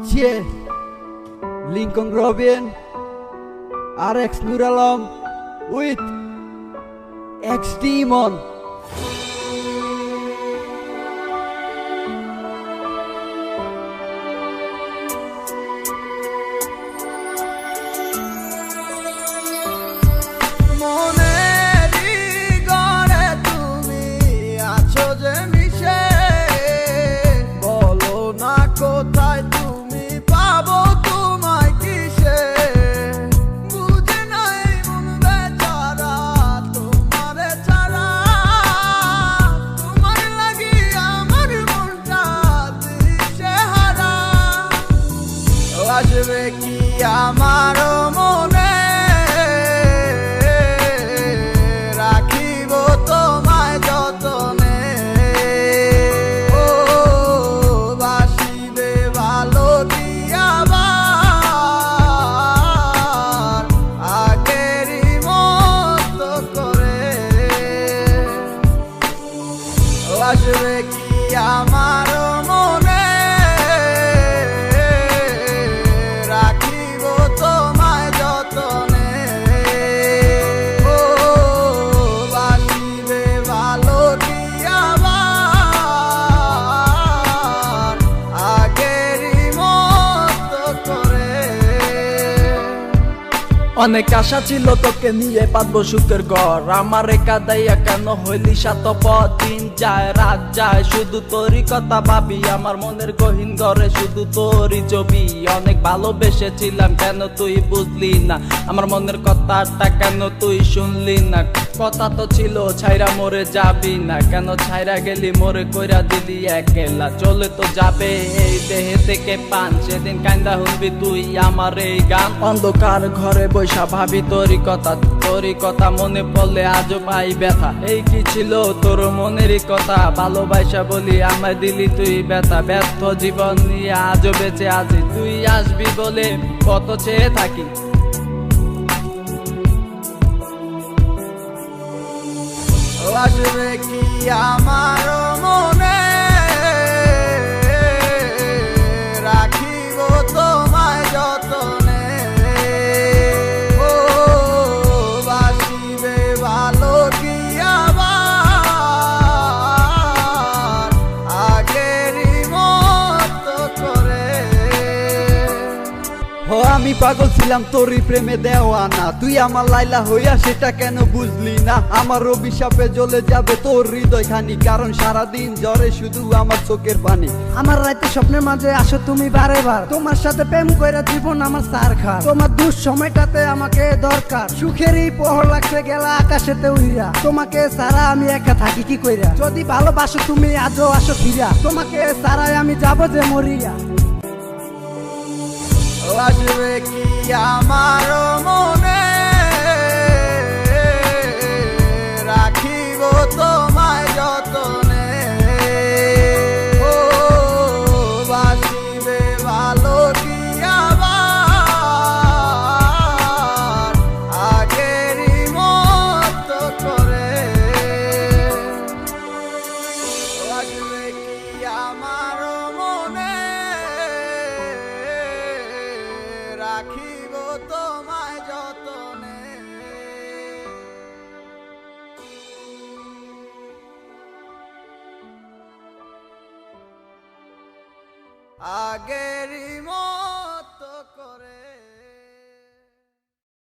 Cheers, Lincoln Robin, RX Nur Alam with X Demon. কোথায় তুমি পাবো তোমায় কিসে বুঝে নাই মন বেচারা তোমারে ছাড়া তোমার লাগি আমার মনটা দিশে হারা আসবে কি আমার মনে রাখিব তোমায় যতনে আসবে কি আমার মনে রাখিব তোমায় যতনে ও বাসিবে ভালো কি আবার আগেরই মতো করে। অনেক আশা ছিল তোকে নিয়ে পাতবো সুখের ঘর, আমার কাদাইয়া কেন হইলি সাতপথ। দিন যায় রাত যায় শুধু তোরই কথা ভাবি, আমার মনের গহীন ঘরে শুধু তোরই ছবি। অনেক ভালোবেসেছিলাম কেন তুই বুঝলি না, আমার মনের কথাটা কেন তুই শুনলি না। কথা তো ছিল ছাইরা মরে যাবি না, কেন ছাইরা গেলি মোরে কইরা দিলি একলা। চলে তো যাবে এই দেহে থেকে পান, সেদিন কান্দা শুনবি তুই আমার এই গান। অন্ধকার ঘরে বৈশা ভাবি তোরই কথা মনে পড়লে আজও পাই ব্যথা। এই কি ছিল তোর মনেরই কথা, ভালোবাসা বলি আমায় দিলি তুই ব্যথা। ব্যর্থ জীবন নিয়ে আজও বেঁচে আছি, তুই আসবি বলে কত চেয়ে থাকি। আসবে কি আমার মনে রাখিব তোমায় যতনে ও বাসিবে ভালো কি আবার আগেরই মতো করে। ও আমি পাগল ছিলাম তোরই প্রেমে দেওয়ানা, তুই আমার লাইলা হইয়া সেটা কেন বুঝলি না। আমার অভিশাপে জ্বলে যাবে তোর হৃদয় খানি, কারণ সারাদিন জ্বরে শুধু আমার চোখের পানি। আমার রাতে স্বপ্নের মাঝে আসো তুমি বারে বার, তোমার সাথে প্রেম কইরা জীবন আমার সার খা। তোমার দুঃসময়টাতে আমাকে দরকার, সুখেরই পহর লাগছে গেলা আকাশেতে উইরা। তোমাকে সারা আমি একা থাকি কি কইরা, যদি ভালোবাসো তুমি আজও আসো ফিরা। তোমাকে সারাই আমি যাবো যে মরিয়া। আসবে কি আমার মনে রাখিব তোমায় যতনে ও বাসিবে ভালো কি আবার আগেরই মতো করে। আসবে কি আমার মনে রাখিব তোমায় যতনে আগেরই মতো।